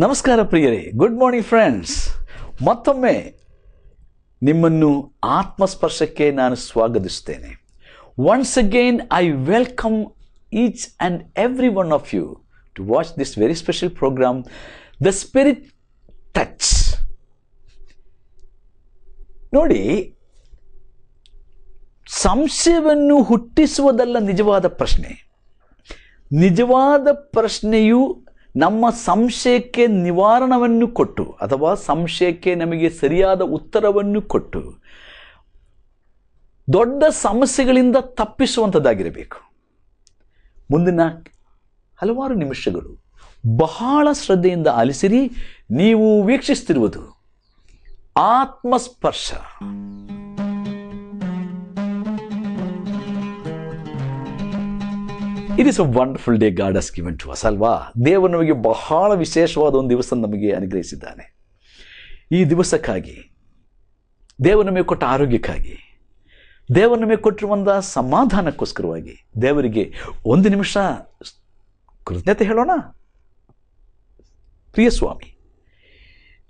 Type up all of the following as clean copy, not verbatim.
ನಮಸ್ಕಾರ ಪ್ರಿಯರೇ, good morning friends. ಮತ್ತೊಮ್ಮೆ ನಿಮ್ಮನ್ನು ಆತ್ಮಸ್ಪರ್ಶಕ್ಕೆ ನಾನು ಸ್ವಾಗತಿಸ್ತೇನೆ. Once again I welcome each and every one of you to watch this very special programme, the spirit touch. ನೋಡಿ, ಸಂಶಯವನ್ನು ಹುಟ್ಟಿಸುವುದಲ್ಲ ನಿಜವಾದ ಪ್ರಶ್ನೆ. ನಿಜವಾದ ಪ್ರಶ್ನೆಯು ನಮ್ಮ ಸಂಶಯಕ್ಕೆ ನಿವಾರಣವನ್ನು ಕೊಟ್ಟು ಅಥವಾ ಸಂಶಯಕ್ಕೆ ನಮಗೆ ಸರಿಯಾದ ಉತ್ತರವನ್ನು ಕೊಟ್ಟು ದೊಡ್ಡ ಸಮಸ್ಯೆಗಳಿಂದ ತಪ್ಪಿಸುವಂಥದ್ದಾಗಿರಬೇಕು. ಮುಂದಿನ ಹಲವಾರು ನಿಮಿಷಗಳು ಬಹಳ ಶ್ರದ್ಧೆಯಿಂದ ಆಲಿಸಿರಿ. ನೀವು ವೀಕ್ಷಿಸುತ್ತಿರುವುದು ಆತ್ಮಸ್ಪರ್ಶ. It is a wonderful day God has given to us, ಅಲ್ವಾ? ದೇವರು ನಮಗೆ ಬಹಳ ವಿಶೇಷವಾದ ಒಂದು ದಿವಸ ನಮಗೆ ಅನುಗ್ರಹಿಸಿದ್ದಾನೆ. ಈ ದಿವಸಕ್ಕಾಗಿ, ದೇವರು ನಮಗೆ ಕೊಟ್ಟ ಆರೋಗ್ಯಕ್ಕಾಗಿ, ದೇವರು ನಮಗೆ ಕೊಟ್ಟಿರುವಂಥ ಸಮಾಧಾನಕ್ಕೋಸ್ಕರವಾಗಿ ದೇವರಿಗೆ ಒಂದು ನಿಮಿಷ ಕೃತಜ್ಞತೆ ಹೇಳೋಣ. ಪ್ರಿಯ ಸ್ವಾಮಿ,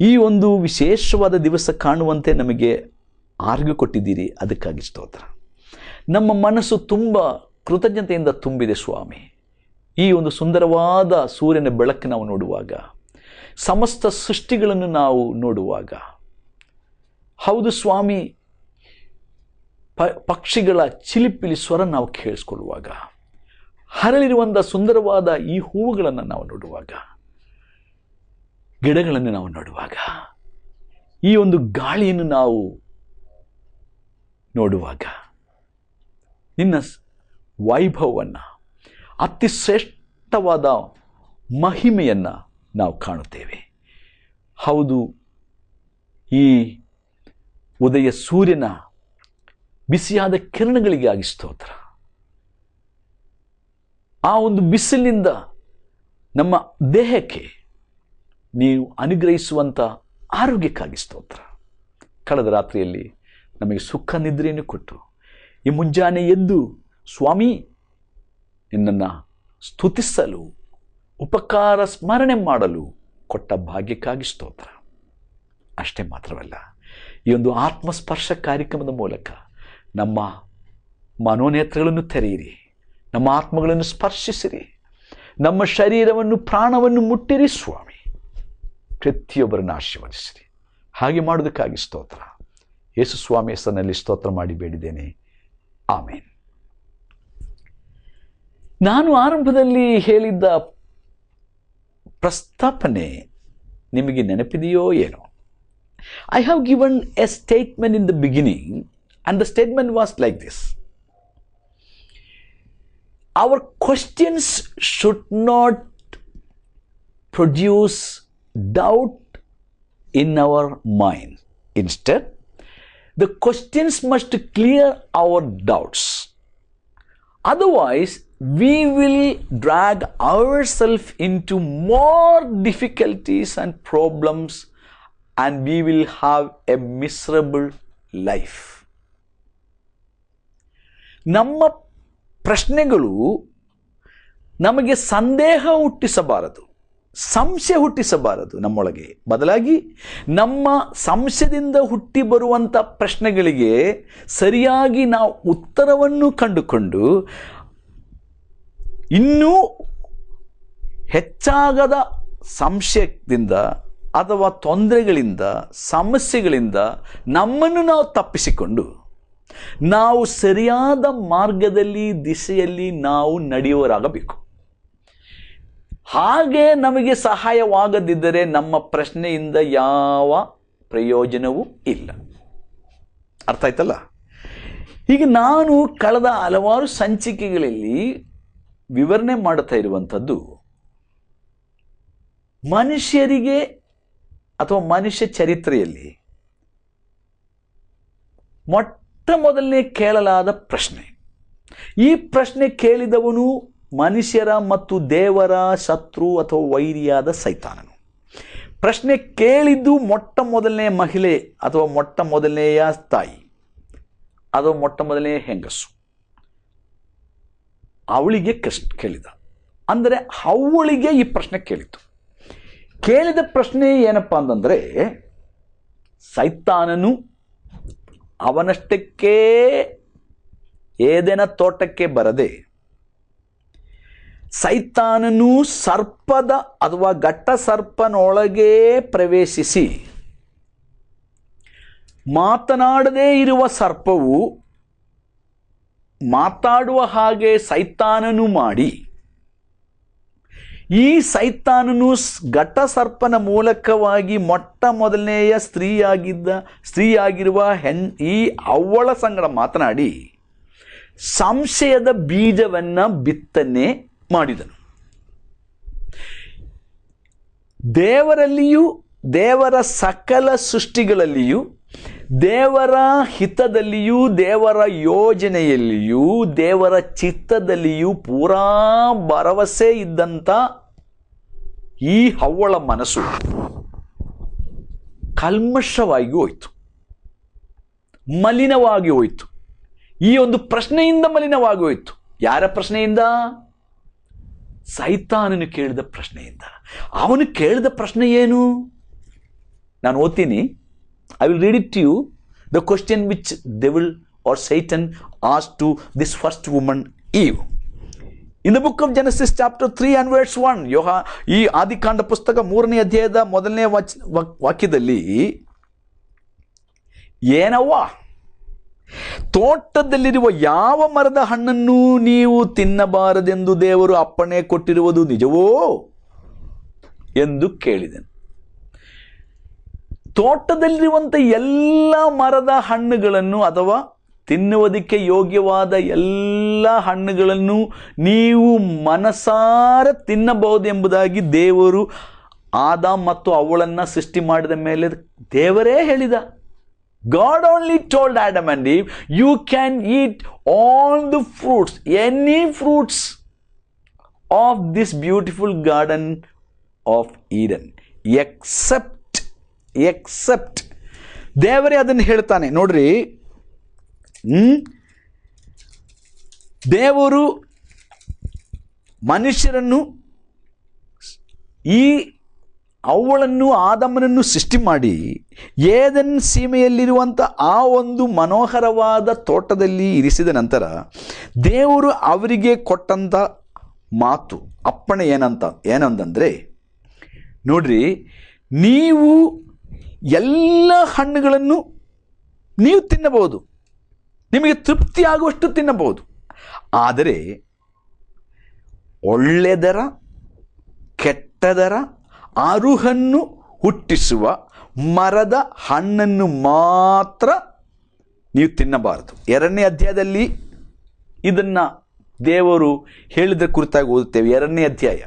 ಈ ಒಂದು ವಿಶೇಷವಾದ ದಿವಸ ಕಾಣುವಂತೆ ನಮಗೆ ಆರೋಗ್ಯ ಕೊಟ್ಟಿದ್ದೀರಿ, ಅದಕ್ಕಾಗಿ ಸ್ತೋತ್ರ. ನಮ್ಮ ಮನಸ್ಸು ತುಂಬ ಕೃತಜ್ಞತೆಯಿಂದ ತುಂಬಿದೆ ಸ್ವಾಮಿ. ಈ ಒಂದು ಸುಂದರವಾದ ಸೂರ್ಯನ ಬೆಳಕು ನಾವು ನೋಡುವಾಗ, ಸಮಸ್ತ ಸೃಷ್ಟಿಗಳನ್ನು ನಾವು ನೋಡುವಾಗ, ಹೌದು ಸ್ವಾಮಿ, ಪಕ್ಷಿಗಳ ಚಿಲಿಪಿಲಿ ಸ್ವರ ನಾವು ಕೇಳಿಸ್ಕೊಳ್ಳುವಾಗ, ಹರಳಿರುವಂಥ ಸುಂದರವಾದ ಈ ಹೂವುಗಳನ್ನು ನಾವು ನೋಡುವಾಗ, ಗಿಡಗಳನ್ನು ನಾವು ನೋಡುವಾಗ, ಈ ಒಂದು ಗಾಳಿಯನ್ನು ನಾವು ನೋಡುವಾಗ, ನಿನ್ನ ವೈಭವವನ್ನು, ಅತಿ ಶ್ರೇಷ್ಠವಾದ ಮಹಿಮೆಯನ್ನು ನಾವು ಕಾಣುತ್ತೇವೆ. ಹೌದು, ಈ ಉದಯ ಸೂರ್ಯನ ಬಿಸಿಯಾದ ಕಿರಣಗಳಿಗಾಗಿ ಸ್ತೋತ್ರ. ಆ ಒಂದು ಬಿಸಿಲಿನಿಂದ ನಮ್ಮ ದೇಹಕ್ಕೆ ನೀವು ಅನುಗ್ರಹಿಸುವಂಥ ಆರೋಗ್ಯಕ್ಕಾಗಿ ಸ್ತೋತ್ರ. ಕಳೆದ ರಾತ್ರಿಯಲ್ಲಿ ನಮಗೆ ಸುಖ ನಿದ್ರೆಯನ್ನು ಕೊಟ್ಟು ಈ ಮುಂಜಾನೆ ಎದ್ದು ಸ್ವಾಮಿ ನಿನ್ನನ್ನು ಸ್ತುತಿಸಲು, ಉಪಕಾರ ಸ್ಮರಣೆ ಮಾಡಲು ಕೊಟ್ಟ ಭಾಗ್ಯಕ್ಕಾಗಿ ಸ್ತೋತ್ರ. ಅಷ್ಟೇ ಮಾತ್ರವಲ್ಲ, ಈ ಒಂದು ಆತ್ಮಸ್ಪರ್ಶ ಕಾರ್ಯಕ್ರಮದ ಮೂಲಕ ನಮ್ಮ ಮನೋನೇತ್ರಗಳನ್ನು ತೆರೆಯಿರಿ, ನಮ್ಮ ಆತ್ಮಗಳನ್ನು ಸ್ಪರ್ಶಿಸಿರಿ, ನಮ್ಮ ಶರೀರವನ್ನು, ಪ್ರಾಣವನ್ನು ಮುಟ್ಟಿರಿ ಸ್ವಾಮಿ. ಪ್ರತಿಯೊಬ್ಬರನ್ನು ಆಶೀರ್ವದಿಸಿರಿ. ಹಾಗೆ ಮಾಡೋದಕ್ಕಾಗಿ ಸ್ತೋತ್ರ. ಯೇಸು ಸ್ವಾಮಿ ಹೆಸರಿನಲ್ಲಿ ಸ್ತೋತ್ರ ಮಾಡಿ ಬೇಡಿದ್ದೇನೆ, ಆಮೇನ್. ನಾನು ಆರಂಭದಲ್ಲಿ ಹೇಳಿದ್ದ ಪ್ರಸ್ತಾಪನೆ ನಿಮಗೆ ನೆನಪಿದೆಯೋ ಏನೋ? I have given A statement in the beginning, and the statement was like this: our questions should not produce doubt in our mind. Instead, the questions must clear our doubts. Otherwise, we will drag ourselves into more difficulties and problems, and we will have a miserable life. ನಮ್ಮ ಪ್ರಶ್ನೆಗಳು ನಮಗೆ ಸಂದೇಹ ಹುಟ್ಟಿಸಬಾರದು, ಸಂಶಯ ಹುಟ್ಟಿಸಬಾರದು ನಮ್ಮೊಳಗೆ. ಬದಲಾಗಿ ನಮ್ಮ ಸಂಶಯದಿಂದ ಹುಟ್ಟಿ ಬರುವಂಥ ಪ್ರಶ್ನೆಗಳಿಗೆ ಸರಿಯಾಗಿ ನಾವು ಉತ್ತರವನ್ನು ಕಂಡುಕೊಂಡು ಇನ್ನೂ ಹೆಚ್ಚಾಗದ ಸಂಶಯದಿಂದ ಅಥವಾ ತೊಂದರೆಗಳಿಂದ, ಸಮಸ್ಯೆಗಳಿಂದ ನಮ್ಮನ್ನು ನಾವು ತಪ್ಪಿಸಿಕೊಂಡು ನಾವು ಸರಿಯಾದ ಮಾರ್ಗದಲ್ಲಿ, ದಿಶೆಯಲ್ಲಿ ನಾವು ನಡೆಯುವವರಾಗಬೇಕು. ಹಾಗೆ ನಮಗೆ ಸಹಾಯವಾಗದಿದ್ದರೆ ನಮ್ಮ ಪ್ರಶ್ನೆಯಿಂದ ಯಾವ ಪ್ರಯೋಜನವೂ ಇಲ್ಲ. ಅರ್ಥ ಆಯ್ತಲ್ಲ? ಈಗ ನಾನು ಕಳೆದ ಹಲವಾರು ಸಂಚಿಕೆಗಳಲ್ಲಿ ವಿವರಣೆ ಮಾಡುತ್ತಾ ಇರುವಂಥದ್ದು, ಮನುಷ್ಯರಿಗೆ ಅಥವಾ ಮನುಷ್ಯ ಚರಿತ್ರೆಯಲ್ಲಿ ಮೊಟ್ಟ ಮೊದಲನೇ ಕೇಳಲಾದ ಪ್ರಶ್ನೆ. ಈ ಪ್ರಶ್ನೆ ಕೇಳಿದವನು ಮನುಷ್ಯರ ಮತ್ತು ದೇವರ ಶತ್ರು ಅಥವಾ ವೈರಿಯಾದ ಸೈತಾನನು. ಪ್ರಶ್ನೆ ಕೇಳಿದ್ದು ಮೊಟ್ಟ ಮೊದಲನೇ ಮಹಿಳೆ ಅಥವಾ ಮೊಟ್ಟ ಮೊದಲನೆಯ ತಾಯಿ ಅಥವಾ ಮೊಟ್ಟ ಮೊದಲನೆಯ ಹೆಂಗಸು. ಅವಳಿಗೆ ಕೇಳಿದ. ಅಂದರೆ ಅವಳಿಗೆ ಈ ಪ್ರಶ್ನೆ ಕೇಳಿತು. ಕೇಳಿದ ಪ್ರಶ್ನೆ ಏನಪ್ಪ ಅಂತಂದರೆ, ಸೈತಾನನು ಅವನಷ್ಟಕ್ಕೆ ಏದೆನ ತೋಟಕ್ಕೆ ಬರದೆ, ಸೈತಾನನು ಸರ್ಪದ ಅಥವಾ ಘಟ್ಟ ಸರ್ಪನೊಳಗೆ ಪ್ರವೇಶಿಸಿ, ಮಾತನಾಡದೇ ಇರುವ ಸರ್ಪವು ಮಾತಾಡುವ ಹಾಗೆ ಸೈತಾನನು ಮಾಡಿ, ಈ ಸೈತಾನನು ಘಟ ಸರ್ಪನ ಮೂಲಕವಾಗಿ ಮೊಟ್ಟ ಮೊದಲನೆಯ ಸ್ತ್ರೀಯಾಗಿರುವ ಈ ಅವ್ವಳ ಸಂಗಡ ಮಾತನಾಡಿ ಸಂಶಯದ ಬೀಜವನ್ನು ಬಿತ್ತನೆ ಮಾಡಿದನು. ದೇವರಲ್ಲಿಯೂ ದೇವರ ಸಕಲ ಸೃಷ್ಟಿಗಳಲ್ಲಿಯೂ ದೇವರ ಹಿತದಲ್ಲಿಯೂ ದೇವರ ಯೋಜನೆಯಲ್ಲಿಯೂ ದೇವರ ಚಿತ್ತದಲ್ಲಿಯೂ ಪೂರಾ ಭರವಸೆ ಇದ್ದಂಥ ಈ ಹವ್ವಳ ಮನಸ್ಸು ಕಲ್ಮಶವಾಗಿ ಹೋಯಿತು, ಮಲಿನವಾಗಿ ಹೋಯಿತು. ಈ ಒಂದು ಪ್ರಶ್ನೆಯಿಂದ ಮಲಿನವಾಗಿ ಹೋಯಿತು. ಯಾರ ಪ್ರಶ್ನೆಯಿಂದ? ಸೈತಾನನು ಕೇಳಿದ ಪ್ರಶ್ನೆಯಿಂದ. ಅವನು ಕೇಳಿದ ಪ್ರಶ್ನೆ ಏನು? ನಾನು ಓದ್ತೀನಿ. I will read it to you. The question which devil or Satan asked to this first woman, Eve. In the book of Genesis chapter 3 and verse 1, ಈ ಆದಿಕಾಂಡ ಪುಸ್ತಕ 3ನೇ ಅಧ್ಯಾಯದ ಮೊದಲನೇ ವಾಕ್ಯದಲ್ಲಿ, ಏನವ್ವ, ತೋಟದಲ್ಲಿರುವ ಯಾವ ಮರದ ಹಣ್ಣನ್ನು ನೀವು ತಿನ್ನಬಾರದೆಂದು ದೇವರು ಅಪ್ಪಣೆ ಕೊಟ್ಟಿರುವುದು ನಿಜವೋ ಎಂದು ಕೇಳಿದನು. ತೋಟದಲ್ಲಿರುವಂಥ ಎಲ್ಲ ಮರದ ಹಣ್ಣುಗಳನ್ನು ಅಥವಾ ತಿನ್ನುವುದಕ್ಕೆ ಯೋಗ್ಯವಾದ ಎಲ್ಲ ಹಣ್ಣುಗಳನ್ನು ನೀವು ಮನಸಾರ ತಿನ್ನಬಹುದೆಂಬುದಾಗಿ ದೇವರು ಆದಾಮ್ ಮತ್ತು ಅವಳನ್ನು ಸೃಷ್ಟಿ ಮಾಡಿದ ಮೇಲೆ ದೇವರೇ ಹೇಳಿದ. God only told Adam and Eve, you can eat all the fruits, any fruits of this beautiful garden of Eden, except ದೇವರೇ ಅದನ್ನು ಹೇಳ್ತಾನೆ. ನೋಡ್ರಿ, ದೇವರು ಮನುಷ್ಯರನ್ನು, ಈ ಅವಳನ್ನು ಆದಮನನ್ನು ಸೃಷ್ಟಿ ಮಾಡಿ ಏದೆನ್ ಸೀಮೆಯಲ್ಲಿರುವಂಥ ಆ ಒಂದು ಮನೋಹರವಾದ ತೋಟದಲ್ಲಿ ಇರಿಸಿದ ನಂತರ ದೇವರು ಅವರಿಗೆ ಕೊಟ್ಟಂಥ ಮಾತು, ಅಪ್ಪಣೆ ಏನಂತಂದರೆ, ನೋಡ್ರಿ, ನೀವು ಎಲ್ಲ ಹಣ್ಣುಗಳನ್ನು ನೀವು ತಿನ್ನಬಹುದು, ನಿಮಗೆ ತೃಪ್ತಿಯಾಗುವಷ್ಟು ತಿನ್ನಬಹುದು. ಆದರೆ ಒಳ್ಳೆಯದರ ಕೆಟ್ಟದರ ಅರುಹನ್ನು ಹುಟ್ಟಿಸುವ ಮರದ ಹಣ್ಣನ್ನು ಮಾತ್ರ ನೀವು ತಿನ್ನಬಾರದು. 2ನೇ ಅಧ್ಯಾಯದಲ್ಲಿ ಇದನ್ನು ದೇವರು ಹೇಳಿದ ಕುರಿತಾಗಿ ಓದುತ್ತೇವೆ. 2ನೇ ಅಧ್ಯಾಯ,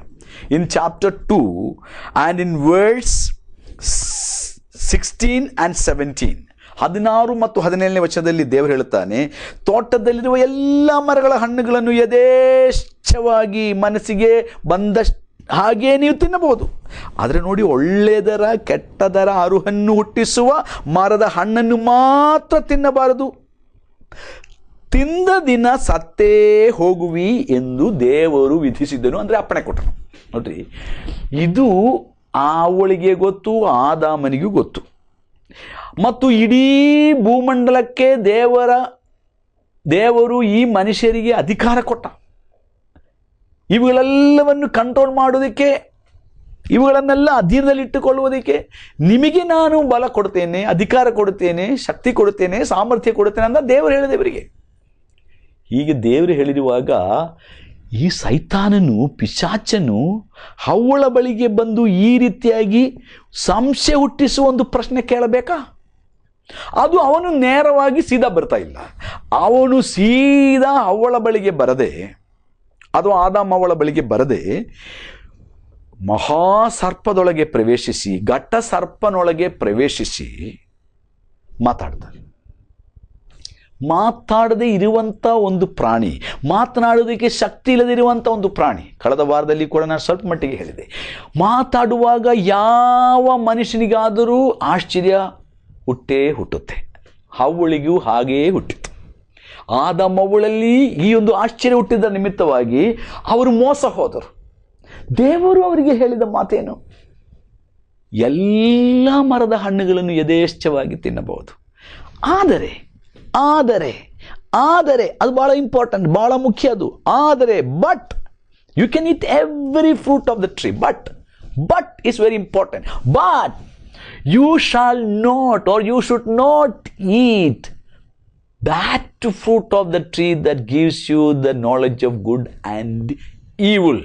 ಇನ್ chapter 2 and in words 16 and 17, 16 ಮತ್ತು 17ನೇ ವಚನದಲ್ಲಿ ದೇವರು ಹೇಳುತ್ತಾನೆ, ತೋಟದಲ್ಲಿರುವ ಎಲ್ಲ ಮರಗಳ ಹಣ್ಣುಗಳನ್ನು ಯಥೇಚ್ಛವಾಗಿ ಮನಸ್ಸಿಗೆ ಬಂದಷ್ಟು ಹಾಗೇ ನೀವು ತಿನ್ನಬಹುದು. ಆದರೆ ನೋಡಿ, ಒಳ್ಳೆಯದರ ಕೆಟ್ಟದರ ಅರುಹನ್ನು ಹುಟ್ಟಿಸುವ ಮರದ ಹಣ್ಣನ್ನು ಮಾತ್ರ ತಿನ್ನಬಾರದು, ತಿಂದ ದಿನ ಸತ್ತೇ ಹೋಗುವಿ ಎಂದು ದೇವರು ವಿಧಿಸಿದನು, ಅಂದರೆ ಅಪ್ಪಣೆ ಕೊಟ್ಟನು. ನೋಡ್ರಿ, ಇದು ಅವಳಿಗೆ ಗೊತ್ತು, ಆದಾಮನಿಗೂ ಗೊತ್ತು, ಮತ್ತು ಇಡೀ ಭೂಮಂಡಲಕ್ಕೆ ದೇವರು ಈ ಮನುಷ್ಯರಿಗೆ ಅಧಿಕಾರ ಕೊಟ್ಟ. ಇವುಗಳೆಲ್ಲವನ್ನು ಕಂಟ್ರೋಲ್ ಮಾಡೋದಕ್ಕೆ, ಇವುಗಳನ್ನೆಲ್ಲ ಅಧೀನದಲ್ಲಿಟ್ಟುಕೊಳ್ಳುವುದಕ್ಕೆ ನಿಮಗೆ ನಾನು ಬಲ ಕೊಡ್ತೇನೆ, ಅಧಿಕಾರ ಕೊಡುತ್ತೇನೆ, ಶಕ್ತಿ ಕೊಡುತ್ತೇನೆ, ಸಾಮರ್ಥ್ಯ ಕೊಡುತ್ತೇನೆ ಅಂತ ದೇವರು ಹೇಳಿದೆ ಇವರಿಗೆ. ಹೀಗೆ ದೇವರು ಹೇಳಿರುವಾಗ ಈ ಸೈತಾನನು, ಪಿಶಾಚನು ಹವ್ವಳ ಬಳಿಗೆ ಬಂದು ಈ ರೀತಿಯಾಗಿ ಸಂಶಯ ಹುಟ್ಟಿಸುವ ಒಂದು ಪ್ರಶ್ನೆ ಕೇಳಬೇಕಾ? ಅದು ಅವನು ನೇರವಾಗಿ ಸೀದಾ ಬರ್ತಾ ಇಲ್ಲ. ಅವನು ಸೀದಾ ಹವ್ವಳ ಬಳಿಗೆ ಬರದೆ, ಅದು ಆದಾಮ ಅವಳ ಬಳಿಗೆ ಬರದೆ ಮಹಾಸರ್ಪದೊಳಗೆ ಪ್ರವೇಶಿಸಿ, ಘಟ್ಟ ಸರ್ಪನೊಳಗೆ ಪ್ರವೇಶಿಸಿ ಮಾತಾಡ್ತಾನೆ. ಮಾತಾಡದೇ ಇರುವಂಥ ಒಂದು ಪ್ರಾಣಿ, ಮಾತನಾಡೋದಕ್ಕೆ ಶಕ್ತಿ ಇಲ್ಲದಿರುವಂಥ ಒಂದು ಪ್ರಾಣಿ. ಕಳೆದ ವಾರದಲ್ಲಿ ಕೂಡ ನಾನು ಸ್ವಲ್ಪ ಮಟ್ಟಿಗೆ ಹೇಳಿದೆ, ಮಾತಾಡುವಾಗ ಯಾವ ಮನುಷ್ಯನಿಗಾದರೂ ಆಶ್ಚರ್ಯ ಹುಟ್ಟುತ್ತೆ. ಹವ್ವಳಿಗೂ ಹಾಗೆಯೇ ಹುಟ್ಟಿತು. ಆದಾಮವ್ವಳಲ್ಲಿ ಈ ಒಂದು ಆಶ್ಚರ್ಯ ಹುಟ್ಟಿದ ನಿಮಿತ್ತವಾಗಿ ಅವರು ಮೋಸ ಹೋದರು. ದೇವರು ಅವರಿಗೆ ಹೇಳಿದ ಮಾತೇನು? ಎಲ್ಲ ಮರದ ಹಣ್ಣುಗಳನ್ನು ಯಥೇಚ್ಛವಾಗಿ ತಿನ್ನಬಹುದು. ಆದರೆ ಆದರೆ ಆದರೆ ಅದು ಭಾಳ ಇಂಪಾರ್ಟೆಂಟ್, ಭಾಳ ಮುಖ್ಯ ಅದು. ಆದರೆ but you can eat every fruit of the tree, but is very important. But you shall not or you should not eat that fruit of the tree that gives you the knowledge of good and evil.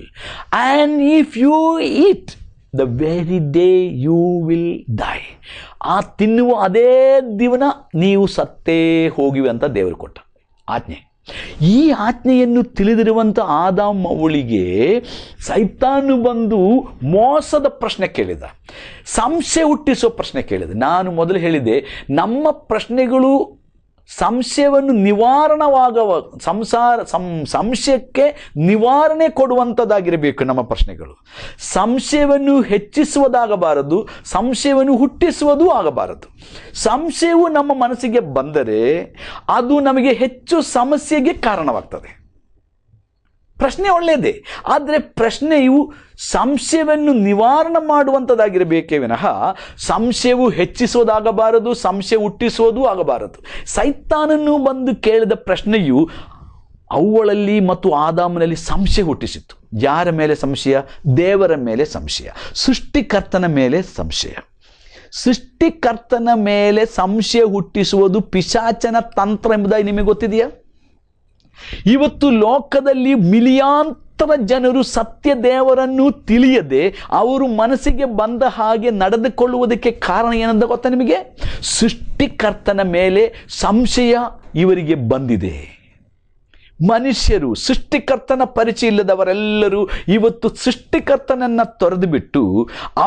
And if you eat, the very day you will die. ಆ ತಿನ್ನುವ ಅದೇ ದಿವನ ನೀವು ಸತ್ತೇ ಹೋಗಿವೆ ಅಂತ ದೇವರು ಕೊಟ್ಟ ಆಜ್ಞೆ. ಈ ಆಜ್ಞೆಯನ್ನು ತಿಳಿದಿರುವಂಥ ಆದಾಮ್ ಅವಳಿಗೆ ಸೈತಾನು ಬಂದು ಮೋಸದ ಪ್ರಶ್ನೆ ಕೇಳಿದ, ಸಂಶಯ ಹುಟ್ಟಿಸೋ ಪ್ರಶ್ನೆ ಕೇಳಿದ. ನಾನು ಮೊದಲು ಹೇಳಿದೆ, ನಮ್ಮ ಪ್ರಶ್ನೆಗಳು ಸಂಶಯವನ್ನು ಸಂಶಯಕ್ಕೆ ನಿವಾರಣೆ ಕೊಡುವಂಥದ್ದಾಗಿರಬೇಕು. ನಮ್ಮ ಪ್ರಶ್ನೆಗಳು ಸಂಶಯವನ್ನು ಹೆಚ್ಚಿಸುವುದಾಗಬಾರದು, ಸಂಶಯವನ್ನು ಹುಟ್ಟಿಸುವುದೂ ಆಗಬಾರದು. ಸಂಶಯವು ನಮ್ಮ ಮನಸ್ಸಿಗೆ ಬಂದರೆ ಅದು ನಮಗೆ ಹೆಚ್ಚು ಸಮಸ್ಯೆಗೆ ಕಾರಣವಾಗ್ತದೆ. ಪ್ರಶ್ನೆ ಒಳ್ಳೆಯದೇ, ಆದರೆ ಪ್ರಶ್ನೆಯು ಸಂಶಯವನ್ನು ನಿವಾರಣೆ ಮಾಡುವಂಥದ್ದಾಗಿರಬೇಕೇ ವಿನಃ ಸಂಶಯವು ಹೆಚ್ಚಿಸೋದಾಗಬಾರದು, ಸಂಶಯ ಹುಟ್ಟಿಸೋದು ಆಗಬಾರದು. ಸೈತಾನನ್ನು ಬಂದು ಕೇಳಿದ ಪ್ರಶ್ನೆಯು ಅವುಗಳಲ್ಲಿ ಮತ್ತು ಆದಾಮನಲ್ಲಿ ಸಂಶಯ ಹುಟ್ಟಿಸಿತ್ತು. ಯಾರ ಮೇಲೆ ಸಂಶಯ? ದೇವರ ಮೇಲೆ ಸಂಶಯ, ಸೃಷ್ಟಿಕರ್ತನ ಮೇಲೆ ಸಂಶಯ. ಸೃಷ್ಟಿಕರ್ತನ ಮೇಲೆ ಸಂಶಯ ಹುಟ್ಟಿಸುವುದು ಪಿಶಾಚನ ತಂತ್ರ ಎಂಬುದಾಗಿ ನಿಮಗೆ ಗೊತ್ತಿದೆಯಾ? ಇವತ್ತು ಲೋಕದಲ್ಲಿ ಮಿಲಿಯಾಂತರ ಜನರು ಸತ್ಯ ದೇವರನ್ನು ತಿಳಿಯದೆ ಅವರು ಮನಸ್ಸಿಗೆ ಬಂದ ಹಾಗೆ ನಡೆದುಕೊಳ್ಳುವುದಕ್ಕೆ ಕಾರಣ ಏನಂತ ಗೊತ್ತಾ ನಿಮಗೆ? ಸೃಷ್ಟಿಕರ್ತನ ಮೇಲೆ ಸಂಶಯ ಇವರಿಗೆ ಬಂದಿದೆ. ಮನುಷ್ಯರು ಸೃಷ್ಟಿಕರ್ತನ ಪರಿಚಯ ಇಲ್ಲದವರೆಲ್ಲರೂ ಇವತ್ತು ಸೃಷ್ಟಿಕರ್ತನನ್ನು ತೊರೆದು ಬಿಟ್ಟು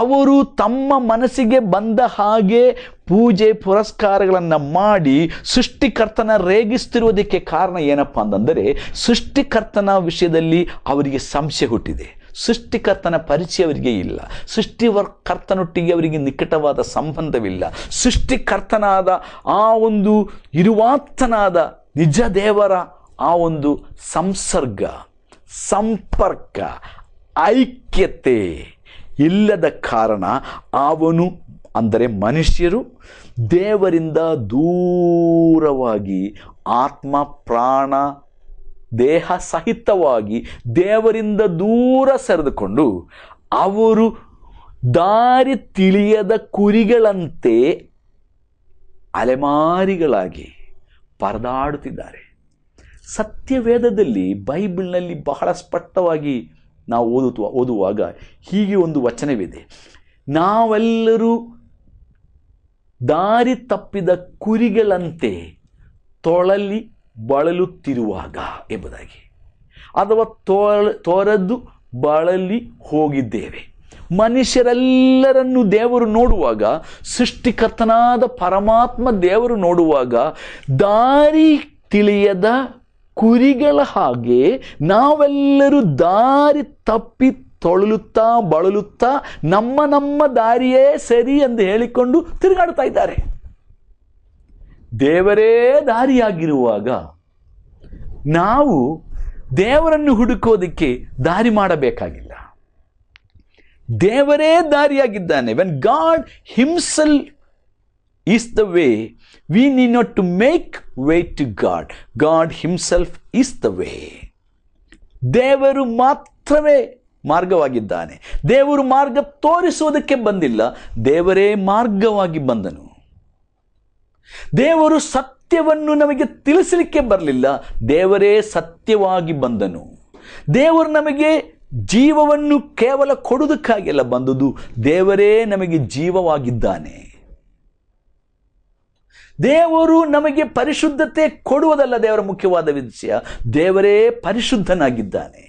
ಅವರು ತಮ್ಮ ಮನಸ್ಸಿಗೆ ಬಂದ ಹಾಗೆ ಪೂಜೆ ಪುರಸ್ಕಾರಗಳನ್ನು ಮಾಡಿ ಸೃಷ್ಟಿಕರ್ತನ ರೇಗಿಸ್ತಿರುವುದಕ್ಕೆ ಕಾರಣ ಏನಪ್ಪ ಅಂತಂದರೆ ಸೃಷ್ಟಿಕರ್ತನ ವಿಷಯದಲ್ಲಿ ಅವರಿಗೆ ಸಂಶಯ ಹುಟ್ಟಿದೆ. ಸೃಷ್ಟಿಕರ್ತನ ಪರಿಚಯ ಅವರಿಗೆ ಇಲ್ಲ. ಸೃಷ್ಟಿಕರ್ತನೊಟ್ಟಿಗೆ ಅವರಿಗೆ ನಿಕಟವಾದ ಸಂಬಂಧವಿಲ್ಲ. ಸೃಷ್ಟಿಕರ್ತನಾದ ಆ ಒಂದು ಇರುವಾತನಾದ ನಿಜ ದೇವರ ಆ ಒಂದು ಸಂಸರ್ಗ, ಸಂಪರ್ಕ, ಐಕ್ಯತೆ ಇಲ್ಲದ ಕಾರಣ ಅವನು ಅಂದರೆ ಮನುಷ್ಯರು ದೇವರಿಂದ ದೂರವಾಗಿ ಆತ್ಮ ಪ್ರಾಣ ದೇಹ ಸಹಿತವಾಗಿ ದೇವರಿಂದ ದೂರ ಸರಿದುಕೊಂಡು ಅವರು ದಾರಿ ತಿಳಿಯದ ಕುರಿಗಳಂತೆ ಅಲೆಮಾರಿಗಳಾಗಿ ಪರದಾಡುತ್ತಿದ್ದಾರೆ. ಸತ್ಯವೇದದಲ್ಲಿ ಬೈಬಲ್ನಲ್ಲಿ ಬಹಳ ಸ್ಪಷ್ಟವಾಗಿ ನಾವು ಓದುವಾಗ ಹೀಗೆ ಒಂದು ವಚನವಿದೆ, ನಾವೆಲ್ಲರೂ ದಾರಿ ತಪ್ಪಿದ ಕುರಿಗಳಂತೆ ತೊಳಲಿ ಬಳಲುತ್ತಿರುವಾಗ ಎಂಬುದಾಗಿ, ಅಥವಾ ತೊರೆದು ಬಳಲಿ ಹೋಗಿದ್ದೇವೆ. ಮನುಷ್ಯರೆಲ್ಲರನ್ನು ದೇವರು ನೋಡುವಾಗ, ಸೃಷ್ಟಿಕರ್ತನಾದ ಪರಮಾತ್ಮ ದೇವರು ನೋಡುವಾಗ ದಾರಿ ತಿಳಿಯದ ಕುರಿಗಳ ಹಾಗೆ ನಾವೆಲ್ಲರೂ ದಾರಿ ತಪ್ಪಿ ತೊಳಲುತ್ತಾ ಬಳಲುತ್ತಾ ನಮ್ಮ ದಾರಿಯೇ ಸರಿ ಎಂದು ಹೇಳಿಕೊಂಡು ತಿರುಗಾಡ್ತಾ ಇದ್ದಾರೆ. ದೇವರೇ ದಾರಿಯಾಗಿರುವಾಗ ನಾವು ದೇವರನ್ನು ಹುಡುಕೋದಕ್ಕೆ ದಾರಿ ಮಾಡಬೇಕಾಗಿಲ್ಲ. ದೇವರೇ ದಾರಿಯಾಗಿದ್ದಾನೆ. When God himself is the way, we need not to make way to God. God himself is the way. ದೇವರು ಮಾತ್ರವೇ ಮಾರ್ಗವಾಗಿದ್ದಾನೆ. ದೇವರು ಮಾರ್ಗ ತೋರಿಸುವುದಕ್ಕೆ ಬಂದಿಲ್ಲ, ದೇವರೇ ಮಾರ್ಗವಾಗಿ ಬಂದನು. ದೇವರು ಸತ್ಯವನ್ನು ನಮಗೆ ತಿಳಿಸಲಿಕ್ಕೆ ಬರಲಿಲ್ಲ, ದೇವರೇ ಸತ್ಯವಾಗಿ ಬಂದನು. ದೇವರು ನಮಗೆ ಜೀವವನ್ನು ಕೇವಲ ಕೊಡುವುದಕ್ಕಾಗಿಲ್ಲ ಬಂದುದು, ದೇವರೇ ನಮಗೆ ಜೀವವಾಗಿದ್ದಾನೆ. ದೇವರು ನಮಗೆ ಪರಿಶುದ್ಧತೆ ಕೊಡುವುದಲ್ಲ ದೇವರ ಮುಖ್ಯವಾದ ವಿಷಯ, ದೇವರೇ ಪರಿಶುದ್ಧನಾಗಿದ್ದಾನೆ.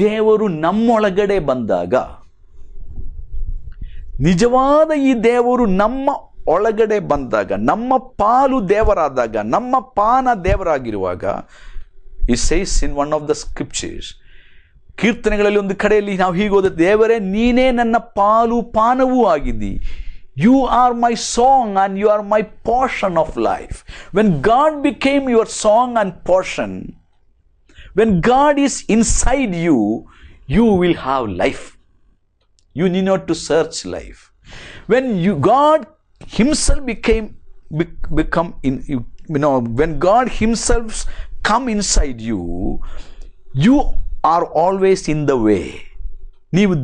ದೇವರು ನಮ್ಮೊಳಗಡೆ ಬಂದಾಗ, ನಿಜವಾದ ಈ ದೇವರು ನಮ್ಮ ಒಳಗಡೆ ಬಂದಾಗ, ನಮ್ಮ ಪಾಲು ದೇವರಾದಾಗ, ನಮ್ಮ ಪಾನ ದೇವರಾಗಿರುವಾಗ, it says in one of the scriptures, ಕೀರ್ತನೆಗಳಲ್ಲಿ ಒಂದು ಕಡೆಯಲ್ಲಿ ನಾವು ಹೀಗೆ ಓದ, ದೇವರೇ ನೀನೇ ನನ್ನ ಪಾಲು ಪಾನವೂ ಆಗಿದ್ದಿ. You are my song and you are my portion of life. When God became your song and portion, when God is inside you, you will have life. You need not to search life. When God himself become in when God himself come inside you, you are always in the way. ನೀವು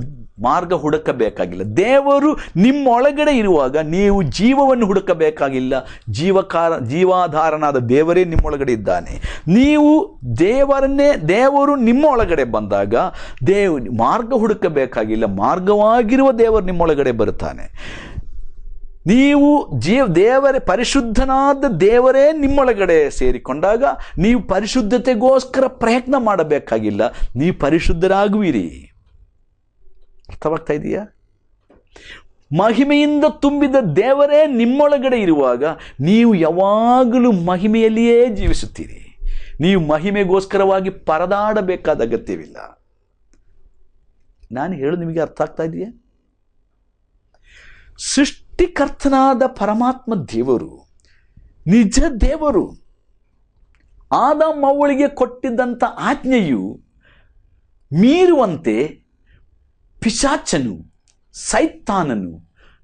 ಮಾರ್ಗ ಹುಡುಕಬೇಕಾಗಿಲ್ಲ. ದೇವರು ನಿಮ್ಮೊಳಗಡೆ ಇರುವಾಗ ನೀವು ಜೀವವನ್ನು ಹುಡುಕಬೇಕಾಗಿಲ್ಲ. ಜೀವಾಧಾರನಾದ ದೇವರೇ ನಿಮ್ಮೊಳಗಡೆ ಇದ್ದಾನೆ. ನೀವು ದೇವರು ನಿಮ್ಮ ಒಳಗಡೆ ಬಂದಾಗ ಮಾರ್ಗ ಹುಡುಕಬೇಕಾಗಿಲ್ಲ. ಮಾರ್ಗವಾಗಿರುವ ದೇವರು ನಿಮ್ಮೊಳಗಡೆ ಬರುತ್ತಾನೆ. ನೀವು ಪರಿಶುದ್ಧನಾದ ದೇವರೇ ನಿಮ್ಮೊಳಗಡೆ ಸೇರಿಕೊಂಡಾಗ ನೀವು ಪರಿಶುದ್ಧತೆಗೋಸ್ಕರ ಪ್ರಯತ್ನ ಮಾಡಬೇಕಾಗಿಲ್ಲ. ನೀವು ಪರಿಶುದ್ಧರಾಗುವಿರಿ. ಅರ್ಥವಾಗ್ತಾ ಇದೆಯಾ? ಮಹಿಮೆಯಿಂದ ತುಂಬಿದ ದೇವರೇ ನಿಮ್ಮೊಳಗಡೆ ಇರುವಾಗ ನೀವು ಯಾವಾಗಲೂ ಮಹಿಮೆಯಲ್ಲಿಯೇ ಜೀವಿಸುತ್ತೀರಿ. ನೀವು ಮಹಿಮೆಗೋಸ್ಕರವಾಗಿ ಪರದಾಡಬೇಕಾದ ಅಗತ್ಯವಿಲ್ಲ. ನಾನು ಹೇಳೋದು ನಿಮಗೆ ಅರ್ಥ ಆಗ್ತಾ ಇದೆಯಾ? ಸೃಷ್ಟಿಕರ್ತನಾದ ಪರಮಾತ್ಮ ದೇವರು, ನಿಜ ದೇವರು, ಆದಾಮ ಅವ್ವಳಿಗೆ ಕೊಟ್ಟಿದ್ದಂಥ ಆಜ್ಞೆಯು ಮೀರುವಂತೆ ಪಿಶಾಚನು, ಸೈತಾನನು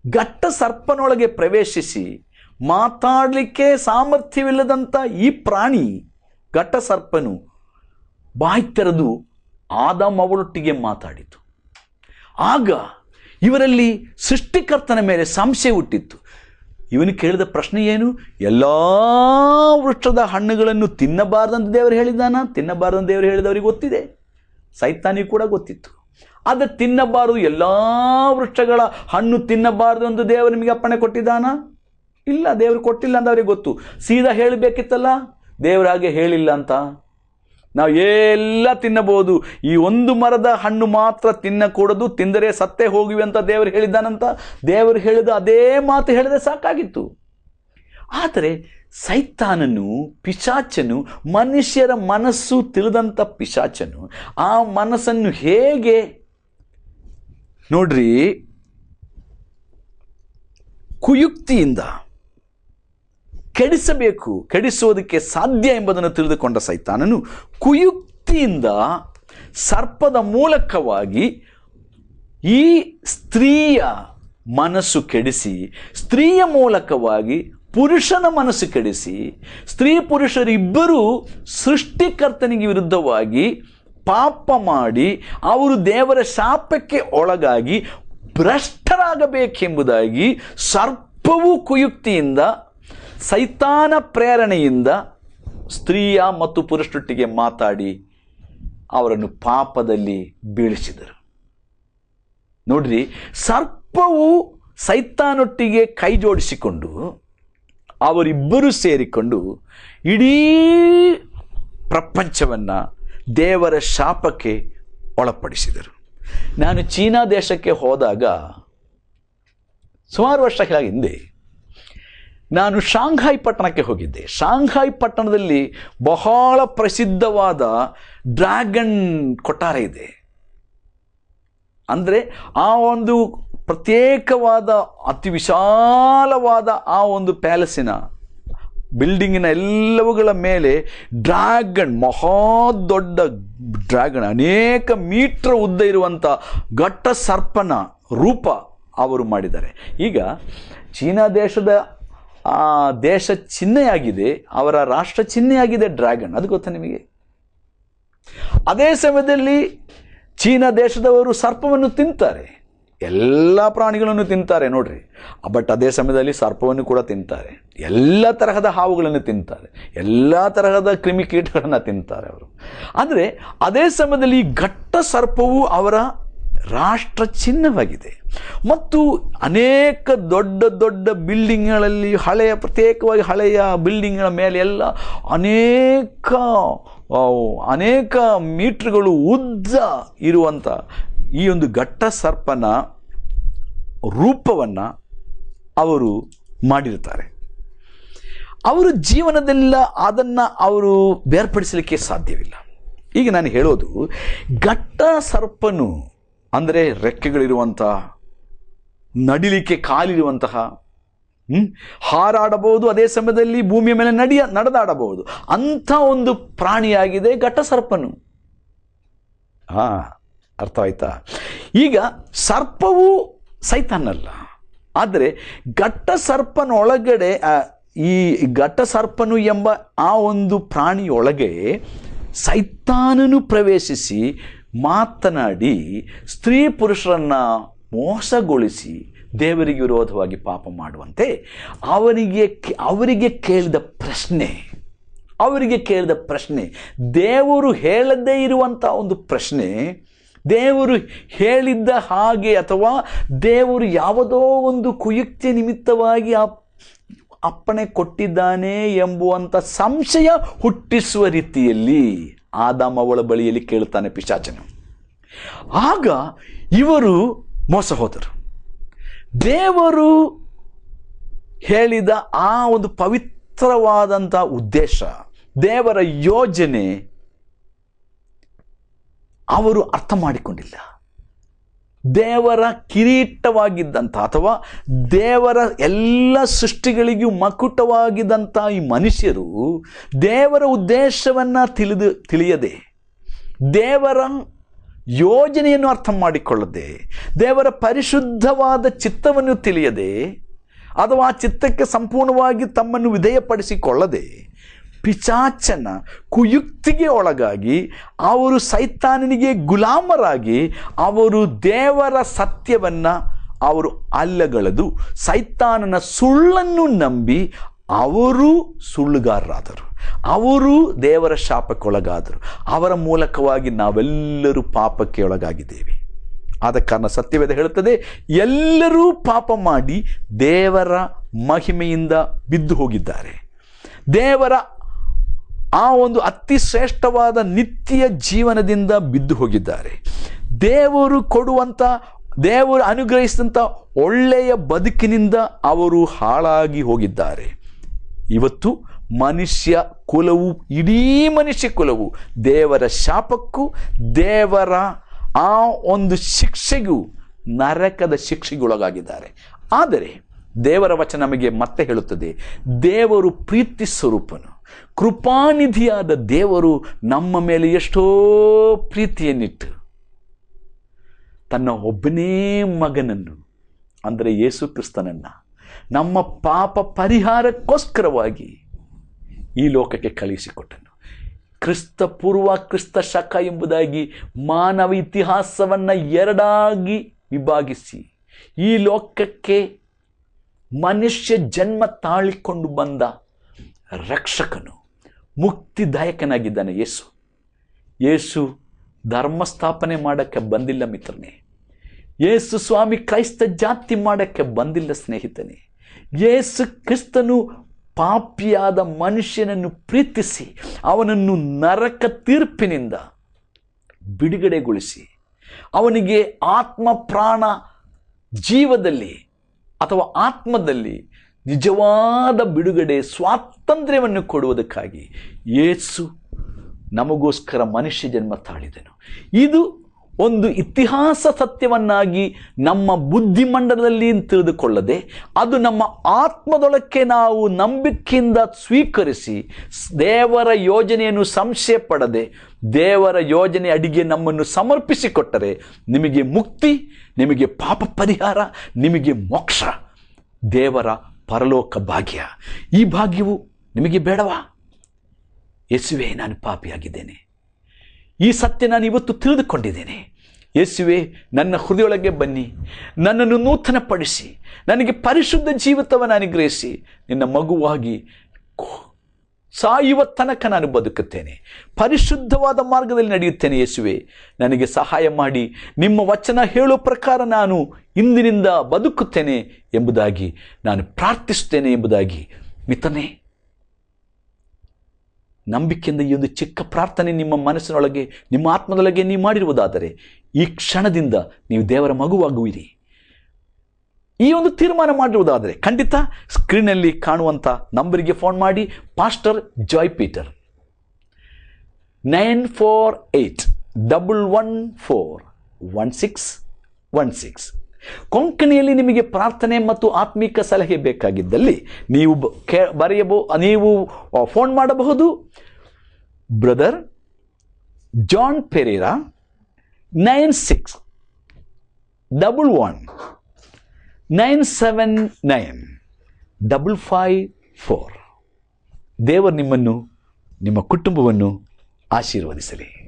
ಘಟ್ಟ ಸರ್ಪನೊಳಗೆ ಪ್ರವೇಶಿಸಿ ಮಾತಾಡಲಿಕ್ಕೆ ಸಾಮರ್ಥ್ಯವಿಲ್ಲದಂಥ ಈ ಪ್ರಾಣಿ ಘಟ್ಟ ಸರ್ಪನು ಬಾಯಿ ತೆರೆದು ಆದಾಮ ಅವಳೊಟ್ಟಿಗೆ ಮಾತಾಡಿತು. ಆಗ ಇವರಲ್ಲಿ ಸೃಷ್ಟಿಕರ್ತನ ಮೇಲೆ ಸಂಶಯ ಹುಟ್ಟಿತ್ತು. ಇವನು ಕೇಳಿದ ಪ್ರಶ್ನೆ ಏನು? ಎಲ್ಲ ವೃಕ್ಷದ ಹಣ್ಣುಗಳನ್ನು ತಿನ್ನಬಾರ್ದಂತ ದೇವರು ಹೇಳಿದ್ದಾನ? ತಿನ್ನಬಾರ್ದಂತ ದೇವರು ಹೇಳಿದವರಿಗೆ ಗೊತ್ತಿದೆ, ಸೈತಾನಿಗೆ ಕೂಡ ಗೊತ್ತಿತ್ತು. ಆದರೆ ತಿನ್ನಬಾರದು, ಎಲ್ಲ ವೃಕ್ಷಗಳ ಹಣ್ಣು ತಿನ್ನಬಾರದು ಅಂತ ದೇವರು ನಿಮಗೆ ಅಪ್ಪಣೆ ಕೊಟ್ಟಿದ್ದಾನ? ಇಲ್ಲ, ದೇವರು ಕೊಟ್ಟಿಲ್ಲ ಅಂತ ಅವ್ರಿಗೆ ಗೊತ್ತು. ಸೀದಾ ಹೇಳಬೇಕಿತ್ತಲ್ಲ, ದೇವರು ಹಾಗೆ ಹೇಳಿಲ್ಲ ಅಂತ. ನಾವು ಎಲ್ಲ ತಿನ್ನಬಹುದು, ಈ ಒಂದು ಮರದ ಹಣ್ಣು ಮಾತ್ರ ತಿನ್ನಕೂಡದು, ತಿಂದರೆ ಸತ್ತೇ ಹೋಗಿವೆ ಅಂತ ದೇವರು ಹೇಳಿದ್ದಾನಂತ. ದೇವರು ಹೇಳಿದ ಅದೇ ಮಾತು ಹೇಳಿದ್ರೆ ಸಾಕಾಗಿತ್ತು. ಆದರೆ ಸೈತಾನನು, ಪಿಶಾಚನು, ಮನುಷ್ಯರ ಮನಸ್ಸು ತಿಳಿದಂಥ ಪಿಶಾಚನು ಆ ಮನಸ್ಸನ್ನು ಹೇಗೆ ನೋಡ್ರಿ ಕುಯುಕ್ತಿಯಿಂದ ಕೆಡಿಸುವುದಕ್ಕೆ ಸಾಧ್ಯ ಎಂಬುದನ್ನು ತಿಳಿದುಕೊಂಡ ಸೈತಾನನು ಕುಯುಕ್ತಿಯಿಂದ ಸರ್ಪದ ಮೂಲಕವಾಗಿ ಈ ಸ್ತ್ರೀಯ ಮನಸ್ಸು ಕೆಡಿಸಿ, ಸ್ತ್ರೀಯ ಮೂಲಕವಾಗಿ ಪುರುಷನ ಮನಸ್ಸು ಕೆಡಿಸಿ, ಸ್ತ್ರೀ ಪುರುಷರಿಬ್ಬರೂ ಸೃಷ್ಟಿಕರ್ತನಿಗೆ ವಿರುದ್ಧವಾಗಿ ಪಾಪ ಮಾಡಿ ಅವರು ದೇವರ ಶಾಪಕ್ಕೆ ಒಳಗಾಗಿ ಭ್ರಷ್ಟರಾಗಬೇಕೆಂಬುದಾಗಿ ಸರ್ಪವು ಕುಯುಕ್ತಿಯಿಂದ, ಸೈತಾನ ಪ್ರೇರಣೆಯಿಂದ ಸ್ತ್ರೀಯ ಮತ್ತು ಪುರುಷರೊಟ್ಟಿಗೆ ಮಾತಾಡಿ ಅವರನ್ನು ಪಾಪದಲ್ಲಿ ಬೀಳಿಸಿದರು. ನೋಡ್ರಿ, ಸರ್ಪವು ಸೈತಾನೊಟ್ಟಿಗೆ ಕೈ ಜೋಡಿಸಿಕೊಂಡು ಅವರಿಬ್ಬರೂ ಸೇರಿಕೊಂಡು ಇಡೀ ಪ್ರಪಂಚವನ್ನು ದೇವರ ಶಾಪಕ್ಕೆ ಒಳಪಡಿಸಿದರು. ನಾನು ಚೀನಾ ದೇಶಕ್ಕೆ ಹೋದಾಗ ಸುಮಾರು ವರ್ಷಗಳ ಹಿಂದೆ ನಾನು ಶಾಂಘಾಯ್ ಪಟ್ಟಣಕ್ಕೆ ಹೋಗಿದ್ದೆ. ಶಾಂಘಾಯ್ ಪಟ್ಟಣದಲ್ಲಿ ಬಹಳ ಪ್ರಸಿದ್ಧವಾದ ಡ್ರ್ಯಾಗನ್ ಕೊಠಾರ ಇದೆ. ಅಂದರೆ ಆ ಒಂದು ಪ್ರತ್ಯೇಕವಾದ ಅತಿ ವಿಶಾಲವಾದ ಆ ಒಂದು ಪ್ಯಾಲೇಸಿನ ಬಿಲ್ಡಿಂಗಿನ ಎಲ್ಲವುಗಳ ಮೇಲೆ ಡ್ರ್ಯಾಗನ್, ಮಹಾದೊಡ್ಡ ಡ್ರ್ಯಾಗನ್, ಅನೇಕ ಮೀಟರ್ ಉದ್ದ ಇರುವಂಥ ಘಟ್ಟ ಸರ್ಪನ ರೂಪ ಅವರು ಮಾಡಿದ್ದಾರೆ. ಈಗ ಚೀನಾ ದೇಶದ ದೇಶ ಚಿಹ್ನೆಯಾಗಿದೆ, ಅವರ ರಾಷ್ಟ್ರ ಚಿಹ್ನೆಯಾಗಿದೆ ಡ್ರ್ಯಾಗನ್. ಅದು ಗೊತ್ತಾ ನಿಮಗೆ? ಅದೇ ಸಮಯದಲ್ಲಿ ಚೀನಾ ದೇಶದವರು ಸರ್ಪವನ್ನು ತಿಂತಾರೆ, ಎಲ್ಲ ಪ್ರಾಣಿಗಳನ್ನು ತಿಂತಾರೆ ನೋಡ್ರಿ. ಬಟ್ ಅದೇ ಸಮಯದಲ್ಲಿ ಸರ್ಪವನ್ನು ಕೂಡ ತಿಂತಾರೆ, ಎಲ್ಲ ತರಹದ ಹಾವುಗಳನ್ನು ತಿಂತಾರೆ, ಎಲ್ಲ ತರಹದ ಕ್ರಿಮಿಕೀಟಗಳನ್ನು ತಿಂತಾರೆ ಅವರು. ಅಂದರೆ ಅದೇ ಸಮಯದಲ್ಲಿ ಈ ಘಟ್ಟ ಸರ್ಪವು ಅವರ ರಾಷ್ಟ್ರ ಚಿಹ್ನವಾಗಿದೆ. ಮತ್ತು ಅನೇಕ ದೊಡ್ಡ ದೊಡ್ಡ ಬಿಲ್ಡಿಂಗ್ಗಳಲ್ಲಿ ಪ್ರತ್ಯೇಕವಾಗಿ ಹಳೆಯ ಬಿಲ್ಡಿಂಗ್ಗಳ ಮೇಲೆ ಎಲ್ಲ ಅನೇಕ ಮೀಟರ್ಗಳು ಉದ್ದ ಇರುವಂಥ ಈ ಒಂದು ಘಟ್ಟ ಸರ್ಪನ ರೂಪವನ್ನು ಅವರು ಮಾಡಿರ್ತಾರೆ. ಅವರು ಜೀವನದಲ್ಲ ಅದನ್ನು ಅವರು ಬೇರ್ಪಡಿಸಲಿಕ್ಕೆ ಸಾಧ್ಯವಿಲ್ಲ. ಈಗ ನಾನು ಹೇಳೋದು, ಘಟ್ಟ ಸರ್ಪನು ಅಂದರೆ ರೆಕ್ಕೆಗಳಿರುವಂಥ, ನಡಿಲಿಕ್ಕೆ ಕಾಲಿರುವಂತಹ, ಹಾರಾಡಬಹುದು, ಅದೇ ಸಮಯದಲ್ಲಿ ಭೂಮಿಯ ಮೇಲೆ ನಡೆದಾಡಬಹುದು, ಅಂಥ ಒಂದು ಪ್ರಾಣಿಯಾಗಿದೆ ಘಟ್ಟ ಸರ್ಪನು. ಅರ್ಥ ಆಯ್ತಾ? ಈಗ ಸರ್ಪವು ಸೈತಾನಲ್ಲ, ಆದರೆ ಘಟ್ಟ ಸರ್ಪನೊಳಗಡೆ ಈ ಘಟ್ಟ ಸರ್ಪನು ಎಂಬ ಆ ಒಂದು ಪ್ರಾಣಿಯೊಳಗೆ ಸೈತಾನನು ಪ್ರವೇಶಿಸಿ ಮಾತನಾಡಿ ಸ್ತ್ರೀ ಪುರುಷರನ್ನು ಮೋಸಗೊಳಿಸಿ ದೇವರಿಗೆ ವಿರೋಧವಾಗಿ ಪಾಪ ಮಾಡುವಂತೆ ಅವರಿಗೆ ಕೇಳಿದ ಪ್ರಶ್ನೆ ದೇವರು ಹೇಳದೇ ಇರುವಂಥ ಒಂದು ಪ್ರಶ್ನೆ, ದೇವರು ಹೇಳಿದ್ದ ಹಾಗೆ ಅಥವಾ ದೇವರು ಯಾವುದೋ ಒಂದು ಕುಯುಕ್ತಿ ನಿಮಿತ್ತವಾಗಿ ಅಪ್ಪಣೆ ಕೊಟ್ಟಿದ್ದಾನೆ ಎಂಬುವಂಥ ಸಂಶಯ ಹುಟ್ಟಿಸುವ ರೀತಿಯಲ್ಲಿ ಆದಾಮ ಅವಳ ಬಳಿಯಲ್ಲಿ ಕೇಳುತ್ತಾನೆ ಪಿಶಾಚನು. ಆಗ ಇವರು ಮೋಸ ಹೋದರು. ದೇವರು ಹೇಳಿದ ಆ ಒಂದು ಪವಿತ್ರವಾದಂಥ ಉದ್ದೇಶ, ದೇವರ ಯೋಜನೆ ಅವರು ಅರ್ಥ ಮಾಡಿಕೊಂಡಿಲ್ಲ. ದೇವರ ಕಿರೀಟವಾಗಿದ್ದಂಥ ಅಥವಾ ದೇವರ ಎಲ್ಲ ಸೃಷ್ಟಿಗಳಿಗೂ ಮಕುಟವಾಗಿದ್ದಂಥ ಈ ಮನುಷ್ಯರು ದೇವರ ಉದ್ದೇಶವನ್ನು ತಿಳಿಯದೆ, ದೇವರ ಯೋಜನೆಯನ್ನು ಅರ್ಥ ಮಾಡಿಕೊಳ್ಳದೆ, ದೇವರ ಪರಿಶುದ್ಧವಾದ ಚಿತ್ತವನ್ನು ತಿಳಿಯದೆ ಅಥವಾ ಆ ಚಿತ್ತಕ್ಕೆ ಸಂಪೂರ್ಣವಾಗಿ ತಮ್ಮನ್ನು ವಿಧೇಯಪಡಿಸಿಕೊಳ್ಳದೆ ಪಿಶಾಚನ ಕುಯುಕ್ತಿಗೆ ಒಳಗಾಗಿ ಅವರು ಸೈತಾನನಿಗೆ ಗುಲಾಮರಾಗಿ ಅವರು ದೇವರ ಸತ್ಯವನ್ನು ಅವರು ಅಲ್ಲಗಳೆದು ಸೈತಾನನ ಸುಳ್ಳನ್ನು ನಂಬಿ ಅವರು ಸುಳ್ಳುಗಾರರಾದರು. ಅವರು ದೇವರ ಶಾಪಕ್ಕೊಳಗಾದರು. ಅವರ ಮೂಲಕವಾಗಿ ನಾವೆಲ್ಲರೂ ಪಾಪಕ್ಕೆ ಒಳಗಾಗಿದ್ದೇವೆ. ಆದ ಕಾರಣ ಸತ್ಯವೇದ ಹೇಳುತ್ತದೆ, ಎಲ್ಲರೂ ಪಾಪ ಮಾಡಿ ದೇವರ ಮಹಿಮೆಯಿಂದ ಬಿದ್ದು ಹೋಗಿದ್ದಾರೆ. ದೇವರ ಆ ಒಂದು ಅತಿ ಶ್ರೇಷ್ಠವಾದ ನಿತ್ಯ ಜೀವನದಿಂದ ಬಿದ್ದು ಹೋಗಿದ್ದಾರೆ. ದೇವರು ಕೊಡುವಂಥ, ದೇವರು ಅನುಗ್ರಹಿಸಿದಂಥ ಒಳ್ಳೆಯ ಬದುಕಿನಿಂದ ಅವರು ಹಾಳಾಗಿ ಹೋಗಿದ್ದಾರೆ. ಇವತ್ತು ಮನುಷ್ಯ ಕುಲವು, ಇಡೀ ಮನುಷ್ಯ ಕುಲವು ದೇವರ ಶಾಪಕ್ಕೂ ದೇವರ ಆ ಒಂದು ಶಿಕ್ಷೆಗೂ, ನರಕದ ಶಿಕ್ಷೆಗೊಳಗಾಗಿದ್ದಾರೆ. ಆದರೆ ದೇವರ ವಚನ ನಮಗೆ ಮತ್ತೆ ಹೇಳುತ್ತದೆ, ದೇವರು ಪ್ರೀತಿ ಸ್ವರೂಪನು, ಕೃಪಾನಿಧಿಯಾದ ದೇವರು ನಮ್ಮ ಮೇಲೆ ಎಷ್ಟೋ ಪ್ರೀತಿಯನ್ನಿಟ್ಟು ತನ್ನ ಒಬ್ಬನೇ ಮಗನನ್ನು, ಅಂದರೆ ಯೇಸು ಕ್ರಿಸ್ತನನ್ನು ನಮ್ಮ ಪಾಪ ಪರಿಹಾರಕ್ಕೋಸ್ಕರವಾಗಿ ಈ ಲೋಕಕ್ಕೆ ಕಳುಹಿಸಿಕೊಟ್ಟನು. ಕ್ರಿಸ್ತ ಪೂರ್ವ ಕ್ರಿಸ್ತ ಶಕ ಎಂಬುದಾಗಿ ಮಾನವ ಇತಿಹಾಸವನ್ನು ಎರಡಾಗಿ ವಿಭಾಗಿಸಿ ಈ ಲೋಕಕ್ಕೆ ಮನುಷ್ಯ ಜನ್ಮ ತಾಳಿಕೊಂಡು ಬಂದ ರಕ್ಷಕನು, ಮುಕ್ತಿದಾಯಕನಾಗಿದ್ದಾನೆ ಯೇಸು. ಯೇಸು ಧರ್ಮಸ್ಥಾಪನೆ ಮಾಡೋಕ್ಕೆ ಬಂದಿಲ್ಲ ಮಿತ್ರನೇ. ಯೇಸು ಸ್ವಾಮಿ ಕ್ರೈಸ್ತ ಜಾತಿ ಮಾಡೋಕ್ಕೆ ಬಂದಿಲ್ಲ ಸ್ನೇಹಿತನೇ. ಯೇಸು ಕ್ರಿಸ್ತನು ಪಾಪಿಯಾದ ಮನುಷ್ಯನನ್ನು ಪ್ರೀತಿಸಿ ಅವನನ್ನು ನರಕ ತೀರ್ಪಿನಿಂದ ಬಿಡುಗಡೆಗೊಳಿಸಿ ಅವನಿಗೆ ಆತ್ಮ ಪ್ರಾಣ ಜೀವದಲ್ಲಿ ಅಥವಾ ಆತ್ಮದಲ್ಲಿ ನಿಜವಾದ ಬಿಡುಗಡೆ ಸ್ವಾತಂತ್ರ್ಯವನ್ನು ಕೊಡುವುದಕ್ಕಾಗಿ ಯೇಸು ನಮಗೋಸ್ಕರ ಮನುಷ್ಯ ಜನ್ಮ ತಾಳಿದನು. ಇದು ಒಂದು ಇತಿಹಾಸ ಸತ್ಯವನ್ನಾಗಿ ನಮ್ಮ ಬುದ್ಧಿಮಂಡಲದಲ್ಲಿ ತಿಳಿದುಕೊಳ್ಳದೆ ಅದು ನಮ್ಮ ಆತ್ಮದೊಳಕ್ಕೆ ನಾವು ನಂಬಿಕೆಯಿಂದ ಸ್ವೀಕರಿಸಿ ದೇವರ ಯೋಜನೆಯನ್ನು ಸಂಶಯ ಪಡದೆ ದೇವರ ಯೋಜನೆ ಅಡಿಗೆ ನಮ್ಮನ್ನು ಸಮರ್ಪಿಸಿಕೊಟ್ಟರೆ ನಿಮಗೆ ಮುಕ್ತಿ, ನಿಮಗೆ ಪಾಪ ಪರಿಹಾರ, ನಿಮಗೆ ಮೋಕ್ಷ, ದೇವರ ಪರಲೋಕ ಭಾಗ್ಯ. ಈ ಭಾಗ್ಯವು ನಿಮಗೆ ಬೇಡವಾ? ಯೇಸುವೇ, ನಾನು ಪಾಪಿಯಾಗಿದ್ದೇನೆ, ಈ ಸತ್ಯ ನಾನು ಇವತ್ತು ತಿಳಿದುಕೊಂಡಿದ್ದೇನೆ. ಯೇಸುವೇ, ನನ್ನ ಹೃದಯೊಳಗೆ ಬನ್ನಿ, ನನ್ನನ್ನು ನೂತನಪಡಿಸಿ, ನನಗೆ ಪರಿಶುದ್ಧ ಜೀವಿತವನ್ನು ಅನುಗ್ರಹಿಸಿ, ನಿನ್ನ ಮಗುವಾಗಿ ಸಾಯುವ ತನಕ ನಾನು ಬದುಕುತ್ತೇನೆ, ಪರಿಶುದ್ಧವಾದ ಮಾರ್ಗದಲ್ಲಿ ನಡೆಯುತ್ತೇನೆ. ಯೇಸುವೇ, ನನಗೆ ಸಹಾಯ ಮಾಡಿ, ನಿಮ್ಮ ವಚನ ಹೇಳೋ ಪ್ರಕಾರ ನಾನು ಇಂದಿನಿಂದ ಬದುಕುತ್ತೇನೆ ಎಂಬುದಾಗಿ ನಾನು ಪ್ರಾರ್ಥಿಸುತ್ತೇನೆ ಎಂಬುದಾಗಿ ಮಿತ್ರನೇ, ನಂಬಿಕೆಯಿಂದ ಈ ಒಂದು ಚಿಕ್ಕ ಪ್ರಾರ್ಥನೆ ನಿಮ್ಮ ಮನಸ್ಸಿನೊಳಗೆ, ನಿಮ್ಮ ಆತ್ಮದೊಳಗೆ ನೀವು ಮಾಡಿರುವುದಾದರೆ ಈ ಕ್ಷಣದಿಂದ ನೀವು ದೇವರ ಮಗುವಾಗುವಿರಿ. ಈ ಒಂದು ತೀರ್ಮಾನ ಮಾಡಿರುವುದಾದರೆ ಖಂಡಿತ ಸ್ಕ್ರೀನಲ್ಲಿ ಕಾಣುವಂಥ ನಂಬರಿಗೆ ಫೋನ್ ಮಾಡಿ. Pastor Joy Peter 9481141616. ಕೊಂಕಣಿಯಲ್ಲಿ ನಿಮಗೆ ಪ್ರಾರ್ಥನೆ ಮತ್ತು ಆತ್ಮಿಕ ಸಲಹೆ ಬೇಕಾಗಿದ್ದಲ್ಲಿ ನೀವು ನೀವು ಫೋನ್ ಮಾಡಬಹುದು. Brother John Pereira 9611 979554. ದೇವರು ನಿಮ್ಮನ್ನು, ನಿಮ್ಮ ಕುಟುಂಬವನ್ನು ಆಶೀರ್ವದಿಸಲಿ.